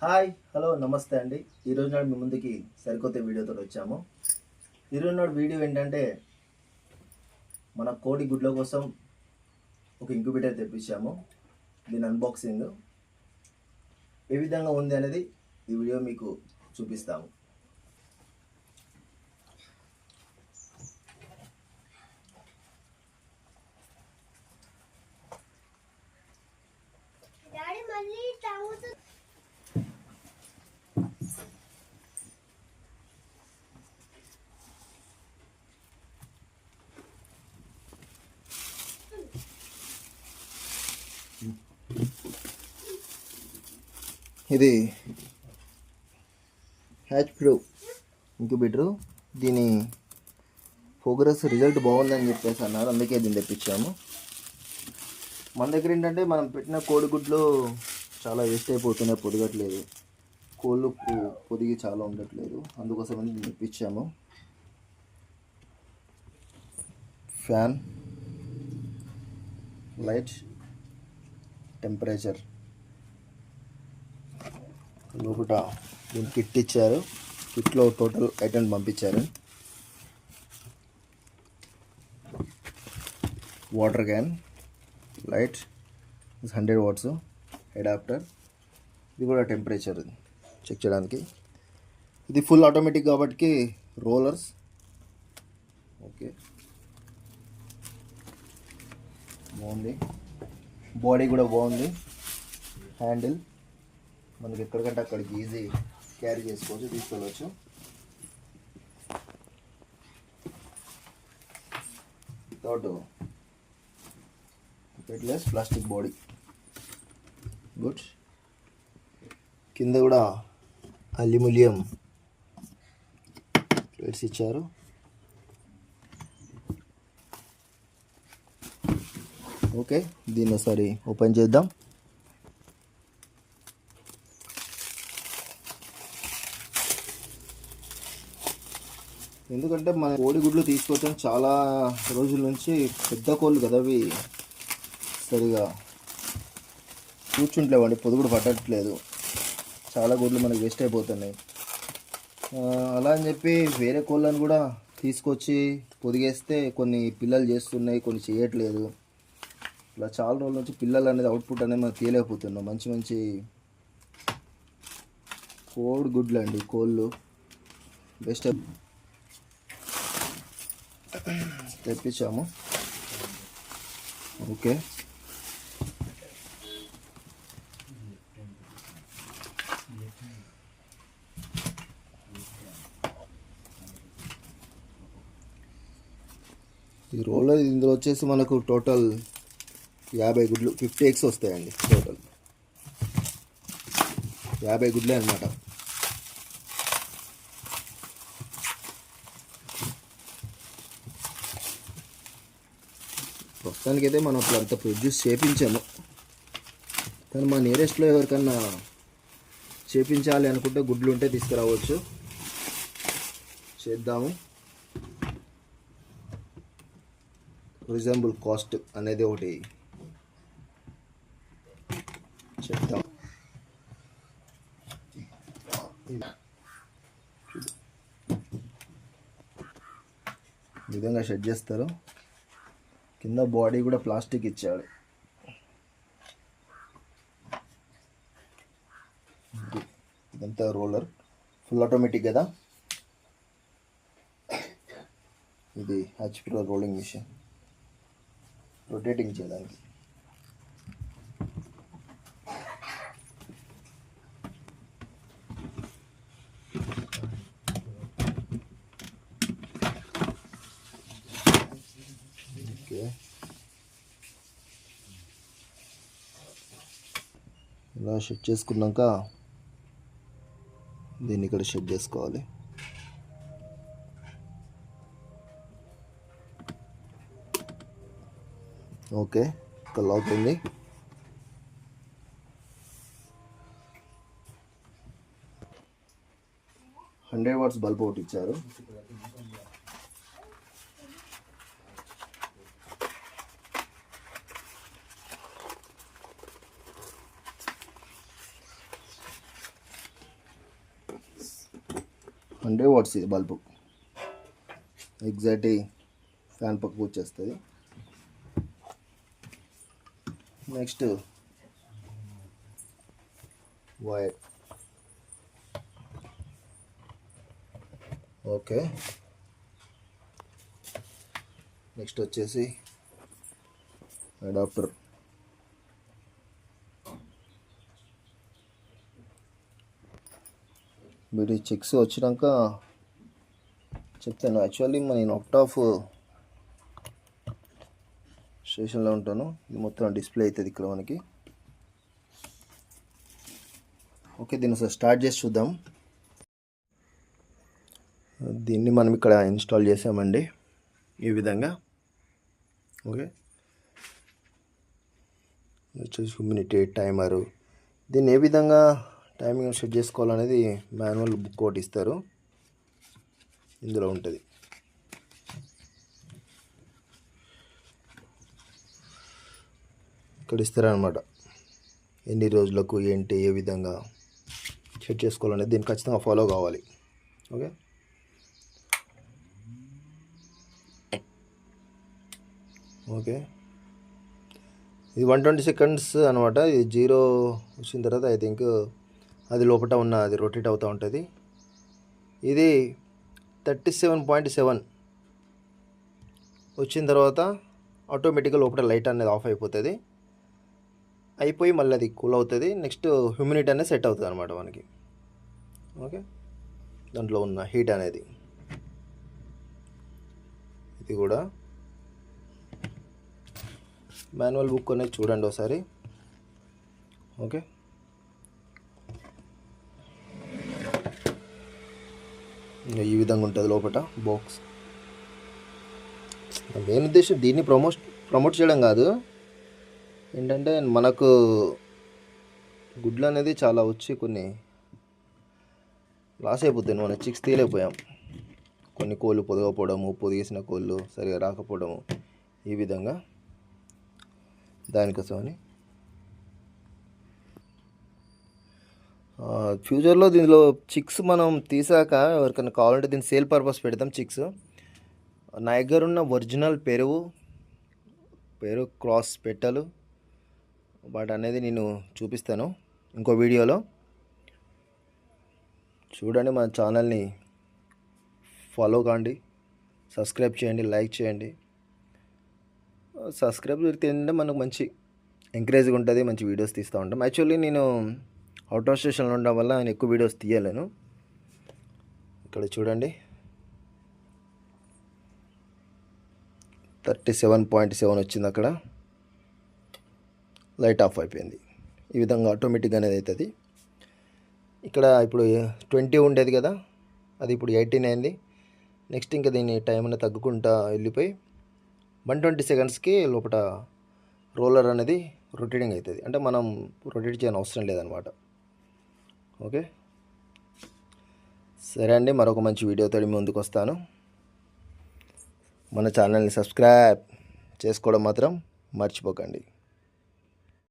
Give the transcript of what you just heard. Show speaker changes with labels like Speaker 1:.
Speaker 1: Hi hello నమస్తే అండి. ఈరోజు నాడు మీ ముందుకి సరికొత్త వీడియోతో వచ్చాము. ఈరోజు నాడు వీడియో ఏంటంటే మన కోడి గుడ్ల కోసం ఒక ఇంక్యుబేటర్ తెప్పించాము. దీని అన్బాక్సింగ్ ఏ విధంగా ఉంది అనేది ఈ వీడియో మీకు చూపిస్తాము. ఇది హ్యాచ్ ప్రో ఇంక్యుబేటరు. దీని ప్రోగ్రెస్ రిజల్ట్ బాగుందని చెప్పేసి అన్నారు, అందుకే దీన్ని తెప్పించాము. మన దగ్గర ఏంటంటే మనం పెట్టిన కోడిగుడ్లు చాలా వేస్ట్ అయిపోతున్నాయి, పొదగట్లేదు. కోళ్ళు పొదిగి చాలా ఉండట్లేదు, అందుకోసమని దీన్ని తెప్పించాము. ఫ్యాన్, లైట్, టెంపరేచర్, లోపల దీని కిట్ ఇచ్చారు. కిట్లో టోటల్ ఐటమ్ పంపించారు. Water can, light 100 watts, adapter, ఇది కూడా టెంపరేచర్ చెక్ చేయడానికి. ఇది ఫుల్ ఆటోమేటిక్ కాబట్టి రోలర్స్. ఓకే, బాగుంది. బాడీ కూడా బాగుంది. హ్యాండిల్ మనకి ఎక్కడికంటే అక్కడికి ఈజీ క్యారీ చేసుకోవచ్చు, తీసుకెళ్ళవచ్చు. Without weightless plastic body, good. కింద కూడా అల్యూమినియం ప్లేట్స్ ఇచ్చారు. ఓకే, దీన్ని ఒకసారి ఓపెన్ చేద్దాం. ఎందుకంటే మన కోడిగుడ్లు తీసుకోవటం చాలా రోజుల నుంచి పెద్ద కోళ్ళు కదా, అవి సరిగా కూర్చుంటలేవండి, పొదుగుడు పట్టట్లేదు. చాలా గుడ్లు మనకి వేస్ట్ అయిపోతున్నాయి. అలా అని చెప్పి వేరే కోళ్ళని కూడా తీసుకొచ్చి పొదిగేస్తే కొన్ని పిల్లలు చేస్తున్నాయి, కొన్ని చేయట్లేదు. ఇలా చాలా రోజుల నుంచి పిల్లలు అనేది అవుట్పుట్ అనేది మనం తీయలేకపోతున్నాం. మంచి మంచి కోడిగుడ్లు అండి, కోళ్ళు బెస్ట్ తెప్పించాము. ఓకే, ఈ రోలర్ ఇందులో వచ్చేసి మనకు టోటల్ 50 గుడ్లు, 50 ఎగ్స్ వస్తాయండి. టోటల్ 50 గుడ్లే అన్నమాట. ప్రస్తుతానికైతే మనం అట్లా అంత ప్రొడ్యూస్ చేయించాము, కానీ మా నియరెస్ట్లో ఎవరికన్నా చేయించాలి అనుకుంటే గుడ్లు ఉంటే తీసుకురావచ్చు, చేద్దాము. రీజనబుల్ కాస్ట్ అనేది ఒకటి చెప్తాం. ఈ విధంగా షెడ్ చేస్తారు. కింద బాడీ కూడా ప్లాస్టిక్ ఇచ్చాడు. ఇదంతా రోలర్, ఫుల్ ఆటోమేటిక్ కదా. ఇది హ్యాచ్ ప్రో రోలింగ్ మిషన్, రొటేటింగ్ చేయడానికి. ఓకే, ఇలా షెడ్ చేసుకున్నాక దీన్ని ఇక్కడ షెడ్ చేసుకోవాలి. ఓకే, ఇక్కడ లాక్ ఉంది. $100 బల్బ్ ఒకటి ఇచ్చారు. 100 వాట్స్ ఇది బల్బు. ఎగ్జాక్ట్ ఫ్యాన్ పక్కకు వచ్చేస్తుంది. Next wire. ఓకే, నెక్స్ట్ వచ్చేసి అడాప్టర్. వీటి చెక్స్ వచ్చినాక చెప్తాను. యాక్చువల్లీ నేను అవుట్ ఆఫ్ స్టేషన్లో ఉంటాను. ఇది మొత్తం డిస్ప్లే అవుతుంది ఇక్కడ మనకి. ఓకే, దీన్ని ఒకసారి స్టార్ట్ చేసి చూద్దాం. దీన్ని మనం ఇక్కడ ఇన్స్టాల్ చేసామండి ఈ విధంగా. ఓకే, వచ్చేసి హ్యూమిడిటీ, టైమరు. దీన్ని ఏ విధంగా టైమింగ్ సెట్ చేసుకోవాలనేది మాన్యువల్ బుక్ ఒకటి ఇస్తారు, ఇందులో ఉంటుంది. ఇక్కడ ఇస్తారనమాట ఎన్ని రోజులకు ఏంటి ఏ విధంగా సెట్ చేసుకోవాలనేది. దీన్ని ఖచ్చితంగా ఫాలో కావాలి. ఓకే, ఓకే, ఇది 120 సెకండ్స్ అనమాట. ఇది 0 వచ్చిన తర్వాత ఐ థింక్ అది లోపల ఉన్న అది రొటేట్ అవుతూ ఉంటుంది. ఇది 37.7 వచ్చిన తర్వాత ఆటోమేటిక్గా లోపల లైట్ అనేది ఆఫ్ అయిపోతుంది. అయిపోయి మళ్ళీ అది కూల్ అవుతుంది. నెక్స్ట్ హ్యూమిడిటీ అనేది సెట్ అవుతుంది అనమాట మనకి. ఓకే, దాంట్లో ఉన్న హీట్ అనేది. ఇది కూడా మాన్యువల్ బుక్ అనేది చూడండి ఒకసారి. ఓకే, ఈ విధంగా ఉంటుంది లోపల బాక్స్. మెయిన్ ఉద్దేశం దీన్ని ప్రమోట్ చేయడం కాదు, ఏంటంటే మనకు గుడ్లు అనేది చాలా వచ్చి కొన్ని లాస్ అయిపోతాయి. మనం చిక్స్ తీయలేకపోయాం. కొన్ని కోళ్ళు పొదగపోవడము, పొదిగేసిన కోళ్ళు సరిగా రాకపోవడము, ఈ విధంగా దానికోసమని. ఫ్యూచర్లో దీనిలో చిక్స్ మనం తీసాక ఎవరికైనా కావాలంటే దీన్ని సేల్ పర్పస్ పెడతాం చిక్స్. నా దగ్గర ఉన్న ఒరిజినల్ పెరుగు క్రాస్ పెట్టలు వాటి అనేది నేను చూపిస్తాను ఇంకో వీడియోలో. చూడండి, మన ఛానల్ని ఫాలో కాండి, సబ్స్క్రైబ్ చేయండి, లైక్ చేయండి. సబ్స్క్రైబ్ చేస్తే ఏంటంటే మనకు మంచి ఎంకరేజ్గా ఉంటుంది, మంచి వీడియోస్ తీస్తూ ఉంటాం. యాక్చువల్లీ నేను అవుట్ ఆఫ్ స్టేషన్లో ఉండడం వల్ల నేను ఎక్కువ వీడియోస్ తీయలేను. ఇక్కడ చూడండి 37.7 వచ్చింది. అక్కడ లైట్ ఆఫ్ అయిపోయింది. ఈ విధంగా ఆటోమేటిక్గా అనేది అవుతుంది. ఇక్కడ ఇప్పుడు 20 ఉండేది కదా, అది ఇప్పుడు 18 అయింది. నెక్స్ట్ ఇంకా దీన్ని టైం అనేది తగ్గుకుంటా వెళ్ళిపోయి 120 సెకండ్స్కి లోపల రోలర్ అనేది రొటేటింగ్ అవుతుంది. అంటే మనం రొటేట్ చేయని అవసరం లేదనమాట. ఓకే, సరే అండి, మరొక మంచి వీడియోతో ముందుకు వస్తాను. మన ఛానల్ని సబ్స్క్రైబ్ చేసుకోవడం మాత్రం మర్చిపోకండి.